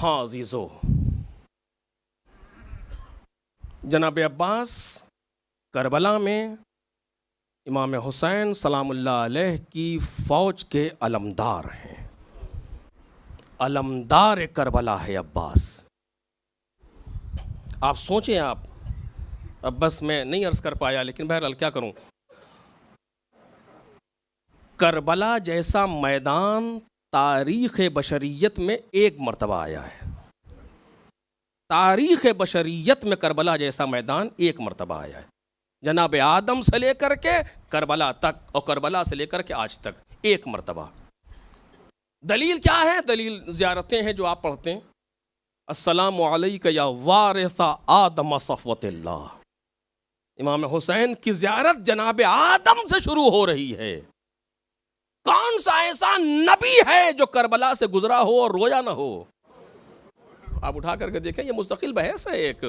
हाँ अजीज़ो, जनाब अब्बास करबला में इमाम हुसैन सलामुल्लाह अलैह की फ़ौज के अलमदार हैं। अलमदार करबला है अब्बास। आप सोचें, आप अब बस मैं नहीं अर्ज़ कर पाया, लेकिन बहरहाल क्या करूं। करबला जैसा मैदान तारीख़ बशरियत में एक मर्तबा आया है। तारीख़ बशरियत में करबला जैसा मैदान एक मर्तबा आया है। जनाब आदम से लेकर के करबला तक और करबला से लेकर के आज तक एक मर्तबा। दलील क्या है? दलील ज़ियारतें हैं जो आप पढ़ते हैं। अस्सलामु अलैका या वारिसा आदम सफ़वतिल्लाह। इमाम हुसैन की ज़ियारत जनाब आदम से शुरू हो रही है। कौन सा ऐसा नबी है जो करबला से गुजरा हो और रोया ना हो? आप उठा करके देखें, ये मुस्तकिल बहस है एक।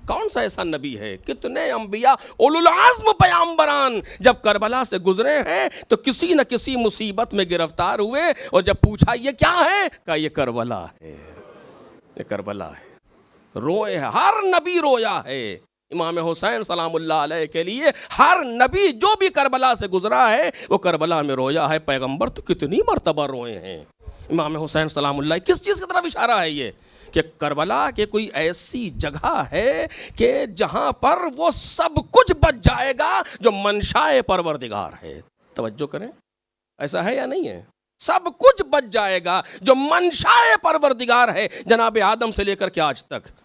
कौन सा ऐसा नबी है? कितने अंबिया उलुल आज़्म पैगंबरान जब करबला से गुजरे हैं तो किसी न किसी मुसीबत में गिरफ्तार हुए, और जब पूछा ये क्या है, कहा ये करबला है, ये करबला है। रोए है, हर नबी रोया है। इमाम हुसैन सलामुल्लाह अलैह के लिए हर नबी जो भी करबला से गुजरा है वो करबला में रोया है। पैगंबर तो कितनी मर्तबा रोए हैं। इमाम हुसैन सलामुल्लाह, किस चीज़ की तरफ इशारा है ये? कि करबला के कोई ऐसी जगह है कि जहाँ पर वो सब कुछ बच जाएगा जो मनशाए परवरदिगार है। तवज्जो करें, ऐसा है या नहीं है? सब कुछ बच जाएगा जो मनशाए परवरदिगार है, जनाब आदम से लेकर के आज तक।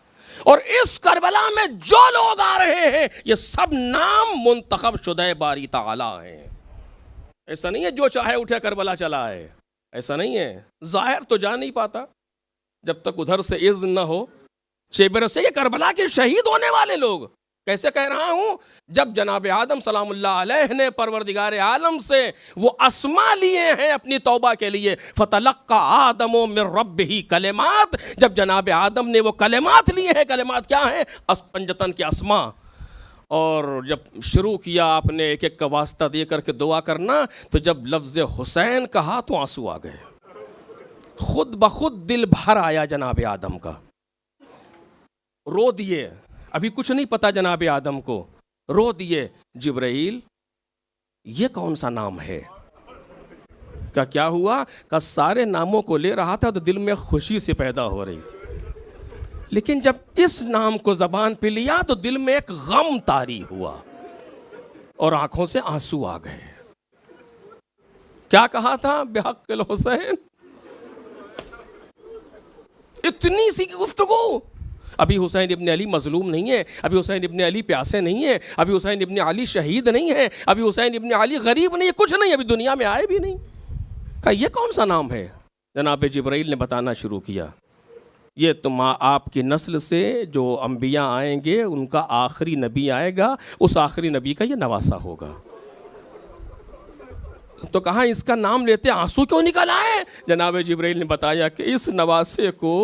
और इस करबला में जो लोग आ रहे हैं ये सब नाम मुंतखब शुदे बारी ताला हैं। ऐसा नहीं है जो चाहे उठे करबला चला है, ऐसा नहीं है। जाहिर तो जा नहीं पाता जब तक उधर से इज़्न न हो। चेबर से ये करबला के शहीद होने वाले लोग, कैसे कह रहा हूँ, जब जनाब आदम सलामुल्लाह अलैह ने परवरदिगार आलम से वो अस्मा लिए हैं अपनी तौबा के लिए, फतलक्का आदमो मिर रब्बिही कलिमात, जब जनाब आदम ने वो कलिमात लिए हैं, कलिमात क्या हैं? पंजतन के अस्मा। और जब शुरू किया आपने एक एक का वास्ता दे करके दुआ करना, तो जब लफ्ज़ हुसैन कहा तो आंसू आ गए। खुद ब खुद दिल भर आया जनाब आदम का, रो दिए। अभी कुछ नहीं पता जनाब आदम को, रो दिए। जिब्राइल, ये कौन सा नाम है? का क्या हुआ? का सारे नामों को ले रहा था तो दिल में खुशी से पैदा हो रही थी, लेकिन जब इस नाम को ज़बान पे लिया तो दिल में एक गम तारी हुआ और आंखों से आंसू आ गए। क्या कहा था? बिहक़्क़िल हुसैन। इतनी सी गुफ्तगू। अभी हुसैन इब्न अली मजलूम नहीं है, अभी हुसैन इब्न अली प्यासे नहीं है, अभी हुसैन इब्न अली शहीद नहीं है, अभी हुसैन इब्न अली गरीब नहीं है, कुछ नहीं, अभी दुनिया में आए भी नहीं। कहा ये कौन सा नाम है? जनाब जिब्राइल ने बताना शुरू किया, ये तुम आपकी नस्ल से जो अंबिया आएंगे उनका आखिरी नबी आएगा, उस आखिरी नबी का ये नवासा होगा। तो कहा इसका नाम लेते आंसू क्यों निकल आए? जनाब जिब्राइल ने बताया कि इस नवासे को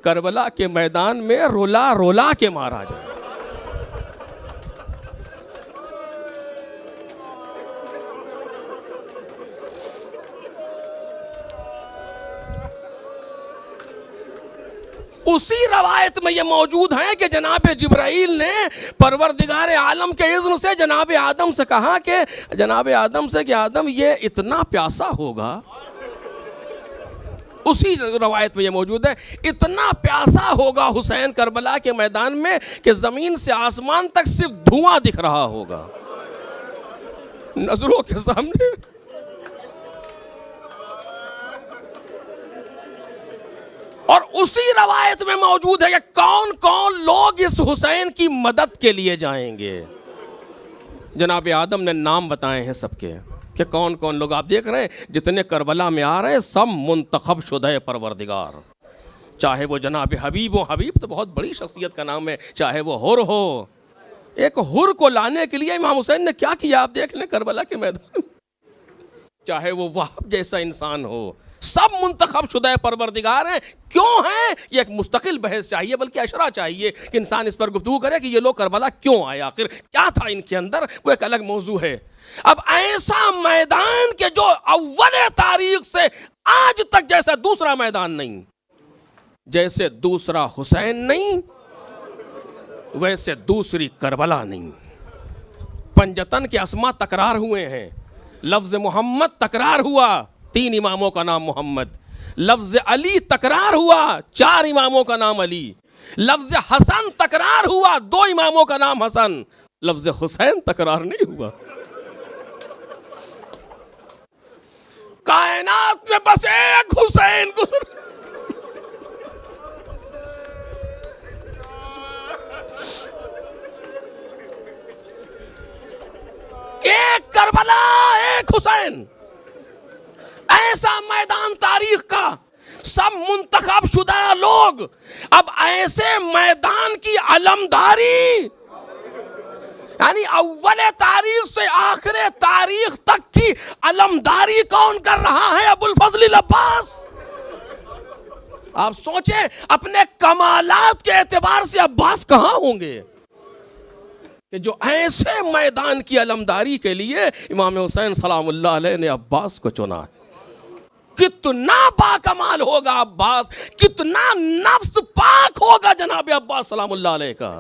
करबला के मैदान में रोला रोला के मारा जाए। उसी रवायत में ये मौजूद है कि जनाब जिब्राइल ने परवरदिगार आलम के इज़्न से जनाब आदम से कहा कि जनाब आदम से कि आदम ये इतना प्यासा होगा। उसी रवायत में ये मौजूद है, इतना प्यासा होगा हुसैन करबला के मैदान में कि ज़मीन से आसमान तक सिर्फ धुआं दिख रहा होगा नजरों के सामने। और उसी रवायत में मौजूद है कि कौन कौन लोग इस हुसैन की मदद के लिए जाएंगे। जनाब आदम ने नाम बताए हैं सबके कि कौन कौन लोग। आप देख रहे हैं जितने करबला में आ रहे हैं सब मुंतखब शुदे परवरदिगार। चाहे वो जनाब हबीब हो, हबीब तो बहुत बड़ी शख्सियत का नाम है, चाहे वो हुर हो। एक हुर को लाने के लिए इमाम हुसैन ने क्या किया आप देख लें करबला के मैदान। चाहे वो वहाब जैसा इंसान हो, सब मुंतखब शुदा परवरदिगार हैं। क्यों हैं? ये एक मुस्तकिल बहस चाहिए, बल्कि अशरा चाहिए कि इंसान इस पर गुफ्तगू करे कि ये लोग करबला क्यों आए, आखिर क्या था इनके अंदर, वो एक अलग मौजू है। अब ऐसा मैदान के जो अव्वल तारीख से आज तक जैसा दूसरा मैदान नहीं, जैसे दूसरा हुसैन नहीं वैसे दूसरी करबला नहीं। पंजतन के अस्मा तकरार हुए हैं, लफ्ज़ मोहम्मद तकरार हुआ, 3 इमामों का नाम मोहम्मद। लफ्ज़ अली तकरार हुआ, 4 इमामों का नाम अली। लफ्ज़ हसन तकरार हुआ, 2 इमामों का नाम हसन। लफ्ज़ हुसैन तकरार नहीं हुआ। कायनात में बस एक हुसैन गुजर। एक करबला, एक हुसैन। ऐसा मैदान तारीख का, सब मुंतखब शुदा लोग अब ऐसे मैदान की अलमदारी, यानी अव्वल तारीख से आखिर तारीख तक की अलमदारी कौन कर रहा है? अबुल फजल अब्बास। आप सोचें, अपने कमालात के एतबार से अब्बास कहां होंगे कि जो ऐसे मैदान की अलमदारी के लिए इमाम हुसैन सलामुल्लाह अलैह ने अब्बास को चुना। कितना बाकमाल होगा अब्बास, कितना नफ्स पाक होगा जनाब अब्बास सलामुल्लाह अलैह का।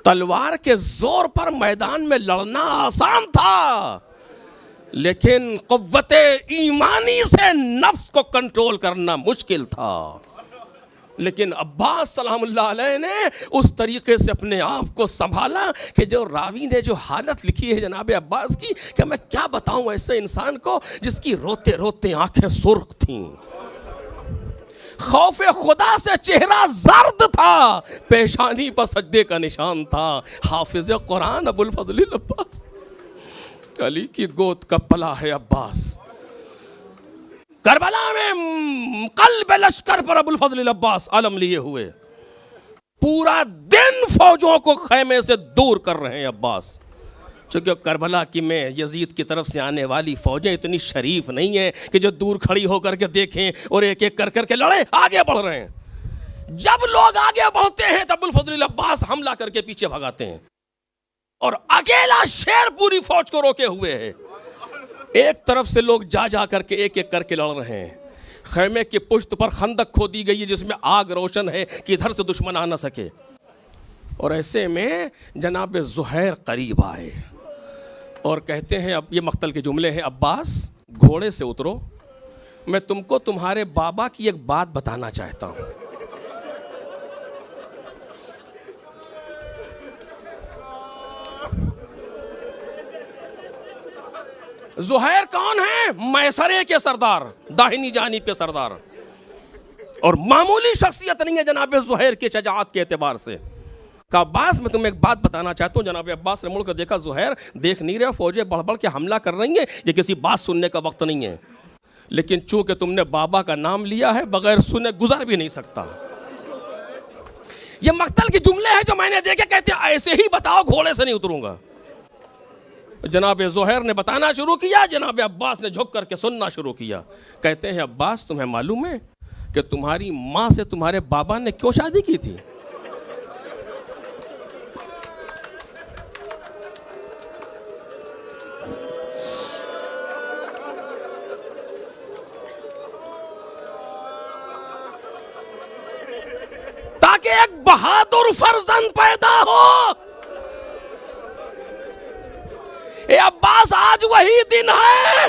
तलवार के जोर पर मैदान में लड़ना आसान था, लेकिन क़ुव्वते ईमानी से नफ्स को कंट्रोल करना मुश्किल था। लेकिन अब्बास सलामुल्लाह अलैह ने उस तरीके से अपने आप को संभाला कि जो रावी ने जो हालत लिखी है जनाब अब्बास की, कि मैं क्या बताऊं ऐसे इंसान को जिसकी रोते रोते आंखें सुर्ख थीं, खौफे खुदा से चेहरा जर्द था, पेशानी पर सज्दे का निशान था। हाफिज कुरान अबुल फजल अब्बास, अली की गोद का पला है अब्बास। करबला में कल्ब लश्कर पर अबुल फजल अब्बास आलम लिए हुए, पूरा दिन फौजों को खैमे से दूर कर रहे हैं अब्बास। चूंकि करबला की में यजीद की तरफ से आने वाली फौजें इतनी शरीफ नहीं हैं कि जो दूर खड़ी होकर के देखें और एक एक कर करके लड़े, आगे बढ़ रहे हैं। जब लोग आगे बढ़ते हैं तब अबुल फजल अब्बास हमला करके पीछे भगाते हैं, और अकेला शेर पूरी फौज को रोके हुए है। एक तरफ से लोग जा जा करके एक एक करके लड़ रहे हैं। खैमे की पुश्त पर खंदक खोदी गई है जिसमें आग रोशन है कि इधर से दुश्मन आ ना सके। और ऐसे में जनाब ज़ुहैर करीब आए और कहते हैं, अब ये मख्तल के जुमले हैं, अब्बास घोड़े से उतरो, मैं तुमको तुम्हारे बाबा की एक बात बताना चाहता हूँ। ज़ुहैर कौन है? मैसरे के सरदार, दाहिनी जानिब के सरदार, और मामूली शख्सियत नहीं है जनाब ज़ुहैर की शजाअत के एतबार से। कहा, अब्बास मैं तुम्हें एक बात बताना चाहता हूँ। जनाब अब्बास ने मुड़ कर देखा, ज़ुहैर देख नहीं रहे, फौजें बढ़ बढ़ के हमला कर रही हैं, ये किसी बात सुनने का वक्त नहीं है। लेकिन चूंकि तुमने बाबा का नाम लिया है, बगैर सुने गुजर भी नहीं सकता। ये मक्तल के जुमले हैं जो मैंने देखे, कहते ऐसे ही बताओ, घोड़े से नहीं उतरूंगा। जनाब ज़ुहैर ने बताना शुरू किया, जनाब अब्बास ने झुक करके सुनना शुरू किया। कहते हैं, अब्बास तुम्हें मालूम है कि तुम्हारी माँ से तुम्हारे बाबा ने क्यों शादी की थी? ताकि एक बहादुर फर्जंद पैदा हो। ए अब्बास, आज वही दिन है।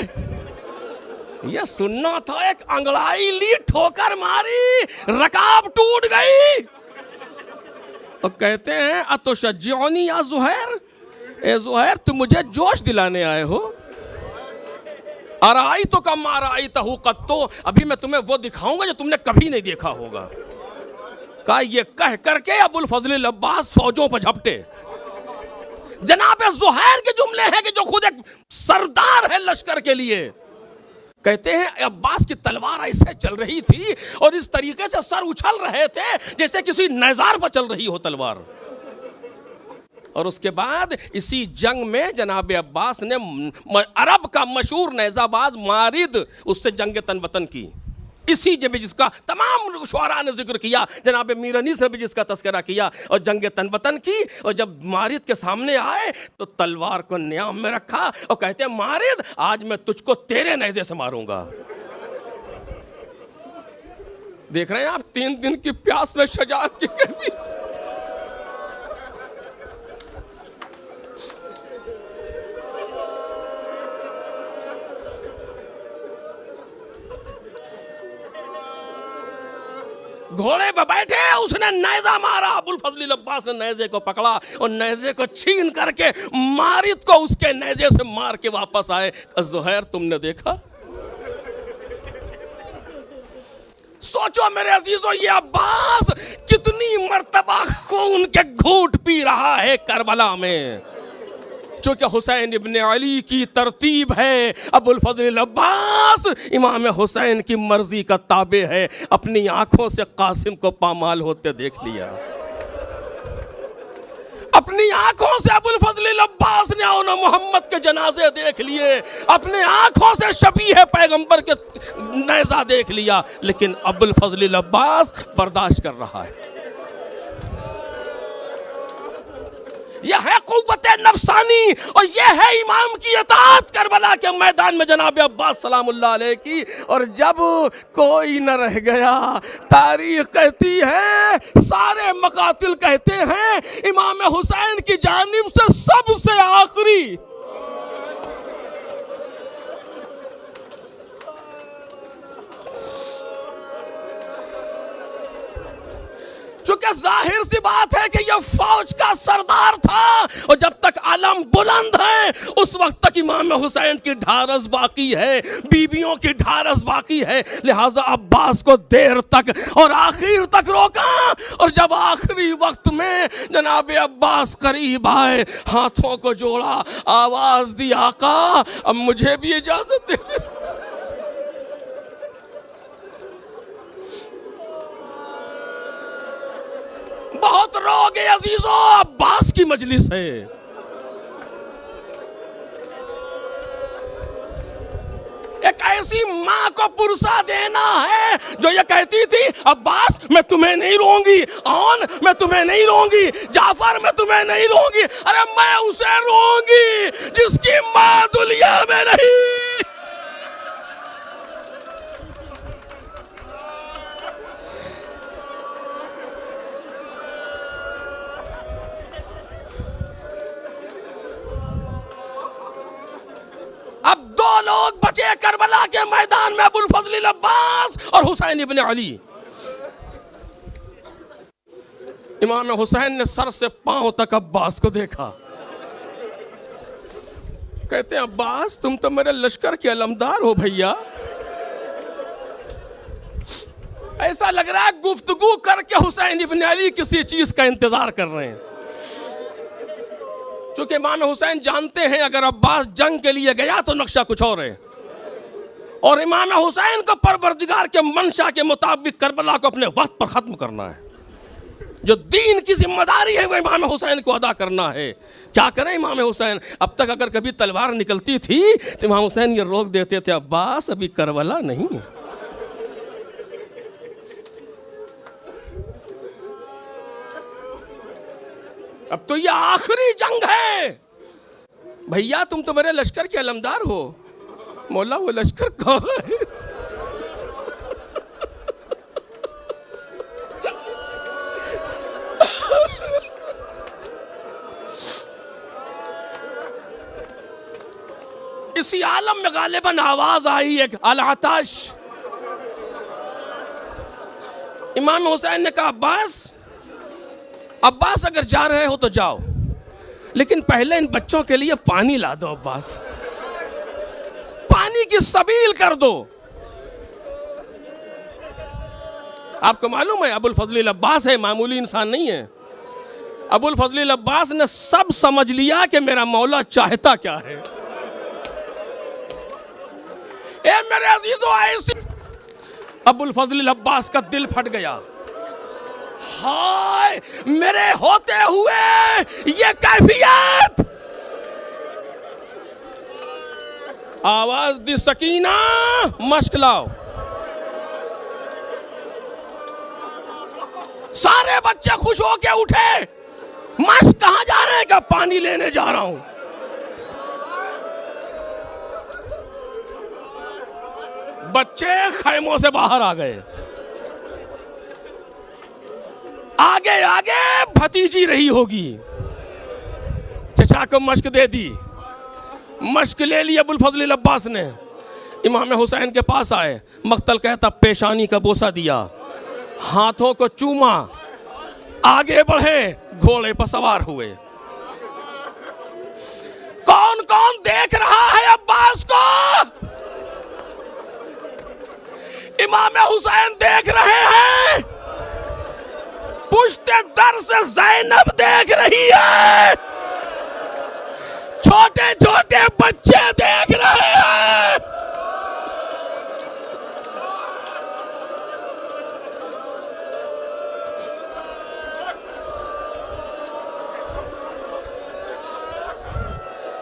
ये सुनना था, एक अंगड़ाई ली, ठोकर मारी, रकाब टूट गई। तो कहते हैं, अतुशज्जिउनी या ज़ुहैर, ए ज़ुहैर तुम मुझे जोश दिलाने आए हो? अराई तो कम अराई तहु कत्तो, अभी मैं तुम्हें वो दिखाऊंगा जो तुमने कभी नहीं देखा होगा। कहा, ये कह करके अबुल फजल अब्बास फौजों पर झपटे। जनाब ज़ुहैर के जुमले हैं कि जो खुद एक सरदार है लश्कर के लिए। कहते हैं, अब्बास की तलवार ऐसे चल रही थी और इस तरीके से सर उछल रहे थे जैसे किसी नेज़ार पर चल रही हो तलवार। और उसके बाद इसी जंग में जनाब अब्बास ने अरब का मशहूर नेज़ाबाज मारिद, उससे जंग तनवतन की। इसी जब जिसका तमाम शुअरा ने जिक्र किया, जनाब मीर अनीस ने भी जिसका तस्करा किया, और जंग तनवतन की। और जब मारिद के सामने आए तो तलवार को न्याम में रखा और कहते हैं, मारिद आज मैं तुझको तेरे नेज़े से मारूंगा। देख रहे हैं आप 3 दिन की प्यास में शजाअत की कैफियत। घोड़े पर बैठे उसने नेज़ा मारा, अबुल फजल अब्बास ने नेज़े को पकड़ा और नेज़े को छीन करके मारिद को उसके नेज़े से मार के वापस आए। ज़ुहैर तुमने देखा? सोचो मेरे अजीजों, ये अब्बास कितनी मर्तबा खून के घूंट पी रहा है करबला में। चूंकि हुसैन इब्ने अली की तरतीब है, अबुल फजल अब्बास इमाम हुसैन की मर्जी का ताबे है। अपनी आंखों से कासिम को पामाल होते देख लिया, अपनी आंखों से अबुल फजल अब्बास ने उन मोहम्मद के जनाजे देख लिए, अपने आंखों से शबीह पैगंबर के नेज़ा देख लिया, लेकिन अबुल फजल अब्बास बर्दाश्त कर रहा है। यह है कुव्वत नफसानी और यह है इमाम की इताअत करबला के मैदान में जनाब अब्बास सलामुल्लाह अलैह की। और जब कोई न रह गया, तारीख कहती है, सारे मकातिल कहते हैं, इमाम हुसैन की जानिब से सबसे आखिरी चूंकि जाहिर सी बात है कि यह फौज का सरदार था और जब तक आलम बुलंद है उस वक्त तक इमाम हुसैन की ढारस बाकी है, बीबियों की ढारस बाकी है। लिहाजा अब्बास को देर तक और आखिर तक रोका और जब आखिरी वक्त में जनाब अब्बास करीब आए, हाथों को जोड़ा, आवाज दी, आका अब मुझे भी इजाजत दे दे। बहुत रोगे अजीजों, अब्बास की मजलिस है। एक ऐसी मां को पुरसा देना है जो ये कहती थी, अब्बास मैं तुम्हें नहीं रोऊंगी, औन मैं तुम्हें नहीं रोऊंगी, जाफर मैं तुम्हें नहीं रोऊंगी, अरे मैं उसे रोऊंगी जिसकी मां दुनिया में नहीं। अब 2 लोग बचे करबला के मैदान में, अबुल फजल अब्बास और हुसैन इब्ने अली। इमाम हुसैन ने सर से पांव तक अब्बास को देखा, कहते हैं अब्बास तुम तो मेरे लश्कर के अलमदार हो भैया। ऐसा लग रहा है गुफ्तगू करके हुसैन इब्ने अली किसी चीज का इंतजार कर रहे हैं। चूंकि इमाम हुसैन जानते हैं अगर अब्बास जंग के लिए गया तो नक्शा कुछ और है, और इमाम हुसैन को परवरदिगार के मंशा के मुताबिक करबला को अपने वक्त पर खत्म करना है। जो दीन की जिम्मेदारी है वो इमाम हुसैन को अदा करना है। क्या करें इमाम हुसैन? अब तक अगर कभी तलवार निकलती थी तो इमाम हुसैन ये रोक देते थे, अब्बास अभी करबला नहीं है। अब तो ये आखिरी जंग है भैया, तुम तो मेरे लश्कर के अलमदार हो। मौला वो लश्कर कहाँ है? इसी आलम में गालिबन आवाज आई एक अल-आताश। इमाम हुसैन ने कहा अब्बास अगर जा रहे हो तो जाओ, लेकिन पहले इन बच्चों के लिए पानी ला दो। अब्बास पानी की सबील कर दो। आपको मालूम है अबुल फजल अब्बास है, मामूली इंसान नहीं है। अबुल फजल अब्बास ने सब समझ लिया कि मेरा मौला चाहता क्या है। ए मेरे अजीजों, ऐसी अबुल फजल अब्बास का दिल फट गया। हाय मेरे होते हुए ये कैफियत। आवाज दी, सकीना मश्क लाओ। सारे बच्चे खुश होके उठे। मश्क कहां जा रहे हैं? का पानी लेने जा रहा हूं। बच्चे खैमों से बाहर आ गए। आगे आगे भतीजी रही होगी, चचा को मश्क दे दी, मश्क ले ली अबुल फजल अब्बास ने। इमाम हुसैन के पास आए, मक्तल कहता पेशानी का बोसा दिया, हाथों को चूमा, आगे बढ़े, घोड़े पर सवार हुए। कौन कौन देख रहा है अब्बास को? इमाम हुसैन देख रहे हैं, पुश्ते दर से ज़ैनब देख रही है, छोटे छोटे बच्चे देख रहे हैं।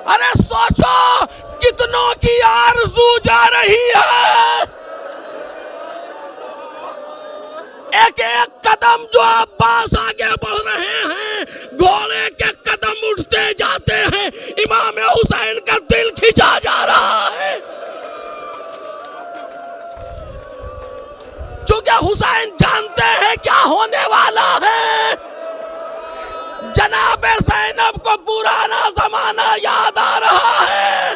अरे सोचो कितनों की आरज़ू जा रही है। एक एक कदम जो अब्बास आगे बढ़ रहे हैं, घोड़े के कदम उठते जाते हैं, इमाम हुसैन का दिल खिंचा जा रहा है। चूंकि हुसैन जानते हैं क्या होने वाला है। जनाब ज़ैनब को पुराना जमाना याद आ रहा है।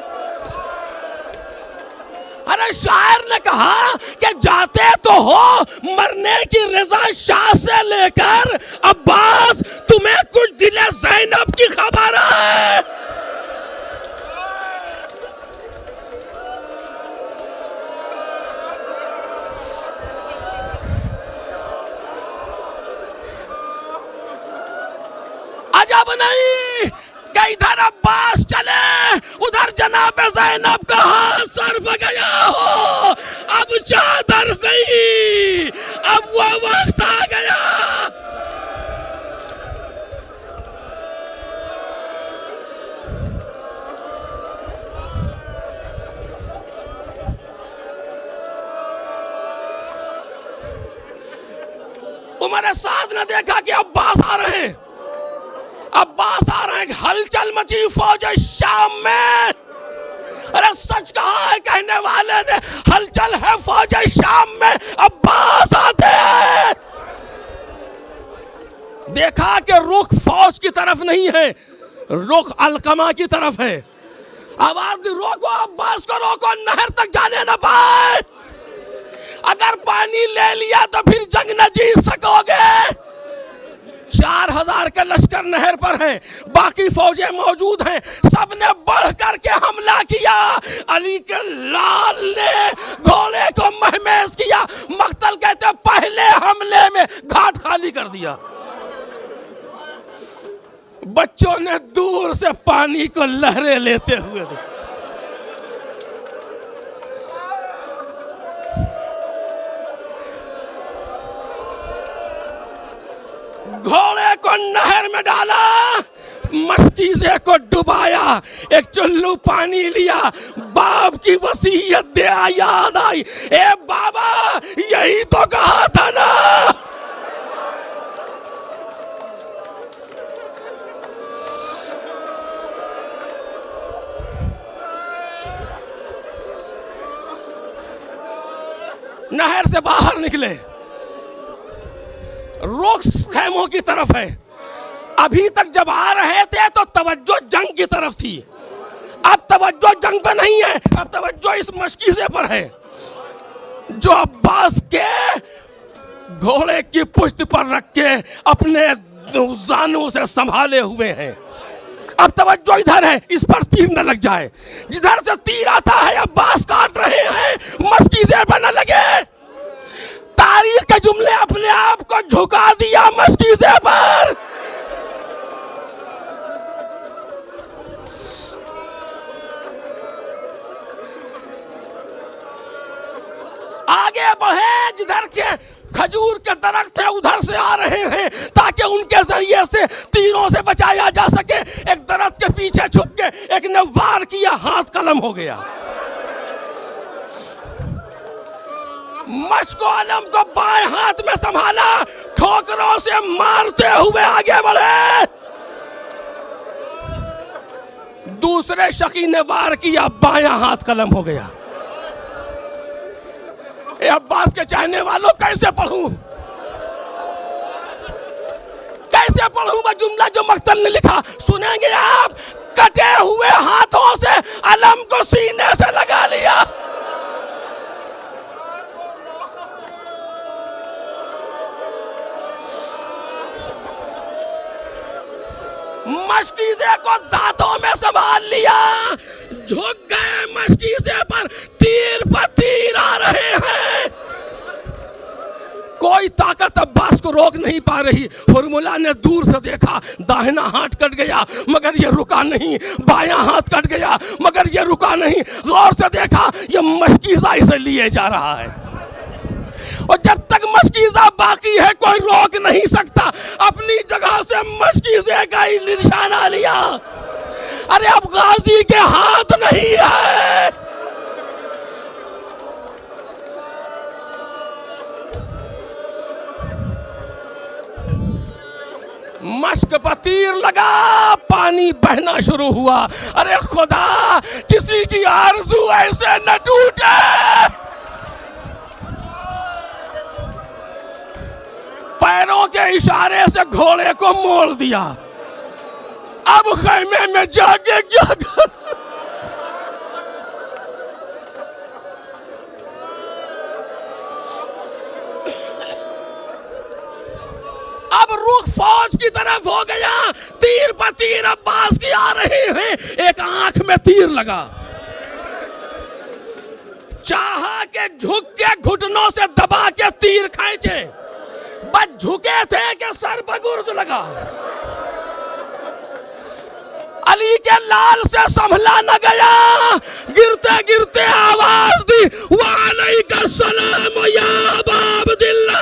अरे शायर ने कहा कि जाते तो हो मरने की रजा शाह से लेकर, अब्बास तुम्हें कुछ दिले ज़ैनब की खबर है। अजब नहीं कि इधर अब्बास चले, उधर जनाब ज़ैनब का हाथ सर पे गया हो। अब चादर गई, अब वो वक्त आ गया। उमर साद ने देखा कि अब्बास आ रहे हैं, अब्बास आ रहे हैं, हलचल मची फौज शाम में। अरे सच कहा है कहने वाले ने, हलचल है फौज शाम में, अब्बास आते हैं। देखा कि रुख फौज की तरफ नहीं है, रुख अलकमा की तरफ है। आवाज दी, रोको अब्बास को, रोको, नहर तक जाने न पाए। अगर पानी ले लिया तो फिर जंग न जीत सकोगे। 4000 का लश्कर नहर पर है, बाकी फौजें मौजूद हैं, सबने बढ़ करके हमला किया। अली के लाल ने घोड़े को महमेज किया। मक्तल कहते पहले हमले में घाट खाली कर दिया। बच्चों ने दूर से पानी को लहरें लेते हुए देखा। घोड़े को नहर में डाला, मस्तीसे को डुबाया, एक चुल्लू पानी लिया, बाप की वसीयत दे याद आई। ए बाबा, यही तो कहा था ना। नहर से बाहर निकले, रुख खैमों की तरफ है। अभी तक जब आ रहे थे तो तवज्जो जंग की तरफ थी, अब तवज्जो जंग पे नहीं है, अब तवज्जो इस मशकीज़े पर है जो अब्बास के घोड़े की पुश्त पर रख के अपने जानों से संभाले हुए हैं। अब तवज्जो इधर है, इस पर तीर न लग जाए। जिधर से तीर आता है अब्बास काट रहे हैं, मशकीज़े पर न लगे। तारीख के जुमले अपने आप को झुका दिया मशकीज़े पर। आगे बढ़े, जिधर के खजूर के दरख्त है उधर से आ रहे हैं ताकि उनके जरिए से तीरों से बचाया जा सके। एक दरख्त के पीछे छुप के एक ने वार किया, हाथ कलम हो गया। मश्क आलम को बाएं हाथ में संभाला, ठोकरों से मारते हुए आगे बढ़े। दूसरे शकी ने वार किया, बायां हाथ कलम हो गया। ए अब्बास के चाहने वालों, कैसे पढ़ूं? मैं पढ़ूंगा जुमला जो मक्तल ने लिखा, सुनेंगे आप। कटे हुए हाथों से अलम को सीने से लगा लिया। मशकीज़े को दांतों में संभाल लिया, झुक गए मशकीज़े पर, तीर पर तीर आ रहे हैं। कोई ताकत अब्बास को रोक नहीं पा रही। हुरमुला ने दूर से देखा, दाहिना हाथ कट गया मगर ये रुका नहीं, बायां हाथ कट गया मगर ये रुका नहीं। गौर से देखा, ये मशकीज़ा इसे लिए जा रहा है, और जब तक मशकीज़ा बाकी है कोई रोक नहीं सकता। अपनी जगह से मशकीज़े का ही निशाना लिया। अरे अब गाजी के हाथ नहीं है। मश्क पर तीर लगा, पानी बहना शुरू हुआ। अरे खुदा, किसी की आरज़ू ऐसे न टूटे। पैरों के इशारे से घोड़े को मोड़ दिया। अब खैमे में जाके क्या कर? अब रुख फौज की तरफ हो गया। तीर पर तीर अब्बास की आ रहे हैं। एक आंख में तीर लगा, चाहा के झुक के घुटनों से दबा के तीर खींचे, बस झुके थे कि सर पर गुर्ज लगा। अली के लाल से संभला न गया, गिरते गिरते आवाज दी, वालेकुम सलाम या अबा अब्दिल्ला।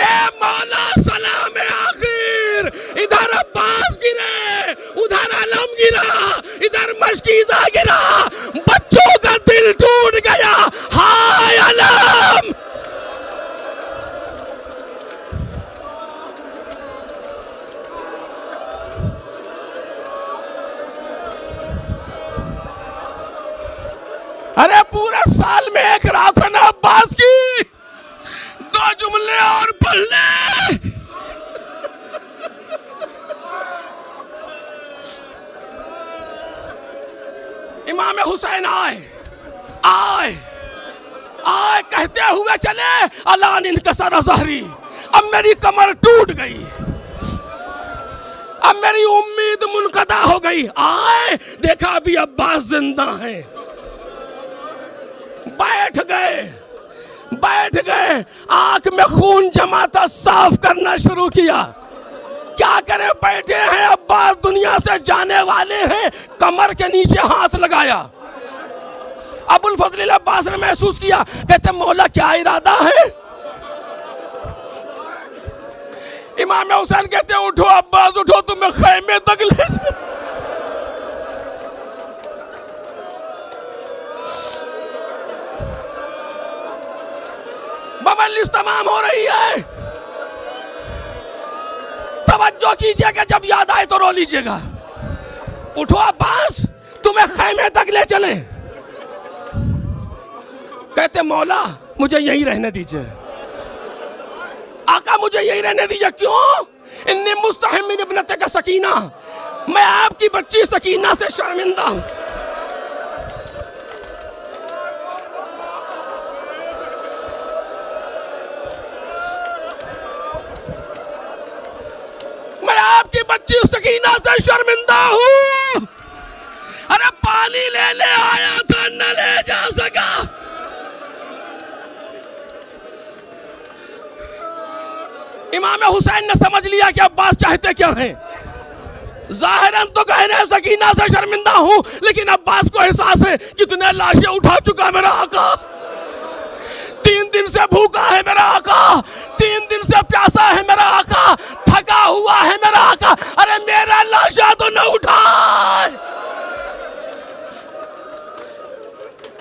ए मौला सलाम आखिर। इधर अब्बास गिरे, उधर अलम गिरा, इधर मशकीज़ा गिरा। बच्चों का दिल टूट गया। हाय अलम। अरे पूरे साल में एक रात है ना अब्बास की, दो जुमले और पढ़ ले। इमाम हुसैन आए आए आए कहते हुए चले, अलान इनकसर ज़हरी, अब मेरी कमर टूट गई, अब मेरी उम्मीद मुनक़ता हो गई। आए देखा अभी अब्बास जिंदा है। बैठ गए, आंख में खून जमा था, साफ करना शुरू किया। क्या करें, बैठे हैं, अब्बास दुनिया से जाने वाले हैं। कमर के नीचे हाथ लगाया। अबुल फजल अब्बास ने महसूस किया, कहते मौला क्या इरादा है। इमाम हुसैन कहते उठो अब्बास उठो, तुम्हें खैमे तक ले जाओ। मजलिस तमाम हो रही है। तवज्जो कीजिएगा, जब याद आए तो रो लीजिएगा। उठो अब्बास, तुम्हें खैमे तक ले चले। कहते मौला मुझे यहीं रहने दीजिए, आका मुझे यहीं रहने दीजिए। क्यों? इन्नी मुस्तहिम इब्नते का सकीना, मैं आपकी बच्ची सकीना से शर्मिंदा हूं। आपकी बच्ची सकीना से शर्मिंदा हूं। अरे पानी लेने आया था, न ले जा सका। इमाम हुसैन ने समझ लिया कि अब्बास चाहते क्या हैं। जाहिरन तो कह रहे हैं सकीना से शर्मिंदा हूं, लेकिन अब्बास को एहसास है कितने लाशें उठा चुका मेरा आका। 3 दिन से भूखा है मेरा आका, 3 दिन से प्यासा है मेरा आका, थका हुआ है मेरा आका। अरे मेरा लाशा तो न उठाए।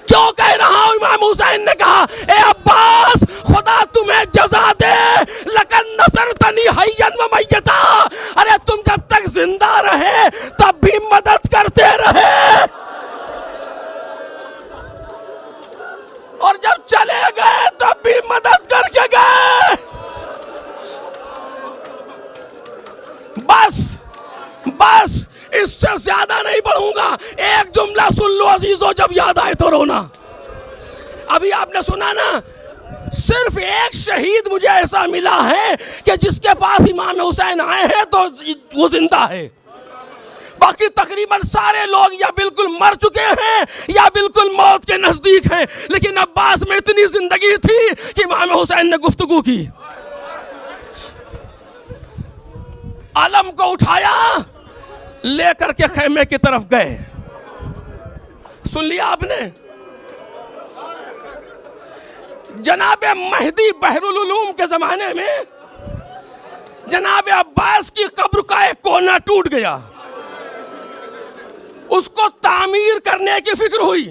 क्यों कह रहा हूं? इमाम हुसैन ने कहा, ए अब्बास खुदा तुम्हें जज़ा दे, लकन नसरतनी हय्यन व मय्यता। अरे तुम जब तक जिंदा रहे तब भी मदद करते रहे, और जब चले गए तब भी मदद इससे ज्यादा नहीं पढ़ूंगा, एक जुमला सुन लो अजीजों, जब याद आए तो रोना। अभी आपने सुना ना, सिर्फ एक शहीद मुझे ऐसा मिला है कि जिसके पास इमाम हुसैन आए हैं तो वो जिंदा है। बाकी तकरीबन सारे लोग या बिल्कुल मर चुके हैं या बिल्कुल मौत के नजदीक हैं। लेकिन अब्बास में इतनी जिंदगी थी कि इमाम हुसैन ने गुफ्तगू की। अलम को उठाया, लेकर के खैमे की तरफ गए। सुन लिया आपने? जनाबे महदी बहरुल उलूम के जमाने में जनाबे अब्बास की कब्र का एक कोना टूट गया, उसको तामीर करने की फिक्र हुई।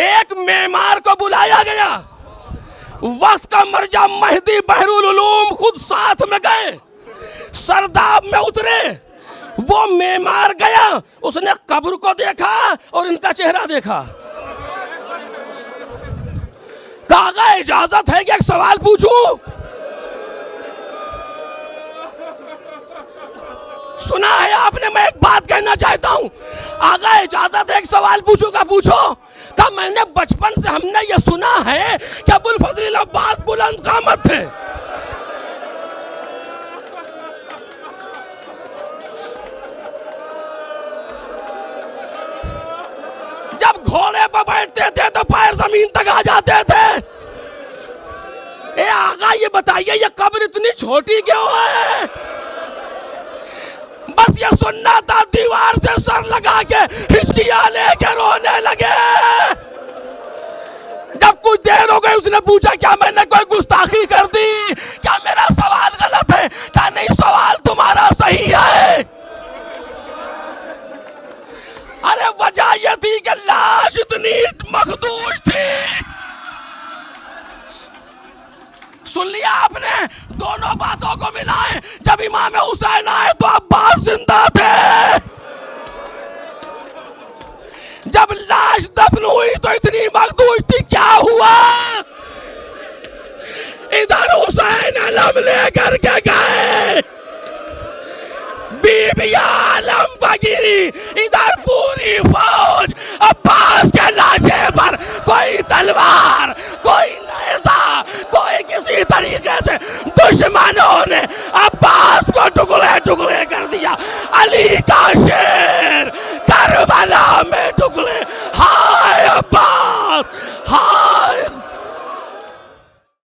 एक मेमार को बुलाया गया, वक्त का मर्जा महदी बहरुल उलूम खुद साथ में गए, सरदाब में उतरे। वो मेमार गया, उसने कब्र को देखा और इनका चेहरा देखा। कहा इजाजत है कि एक सवाल पूछूं? सुना है आपने? मैं एक बात कहना चाहता हूं। आगा इजाजत है एक सवाल पूछूंगा? पूछो। कहा मैंने बचपन से हमने ये सुना है कि अबुल फजल अब्बास बुलंद कामत थे। जब घोड़े पर बैठते थे तो पैर जमीन तक आ जाते थे। ए आगा ये बताइए, ये कब्र इतनी छोटी क्यों है? बस ये सुनना था, दीवार से सर लगा के हिचकियां लेके रोने लगे। जब कुछ देर हो गई, उसने पूछा क्या मैंने कोई गुस्ताखी कर दी? क्या मेरा सवाल गलत है? क्या नहीं, सवाल तुम्हारा सही है। अरे वजह यह थी कि लाश इतनी मखदूश थी। सुन लिया आपने? दोनों बातों को मिलाएं। जब इमाम हुसैन आए तो अब्बास जिंदा थे, जब लाश दफन हुई तो इतनी मखदूश थी। क्या हुआ? इधर हुसैन अलम लेकर के गए, बीबी आलम बगिरी, इधर पूरी फौज। अब्बास के लाशे पर कोई तलवार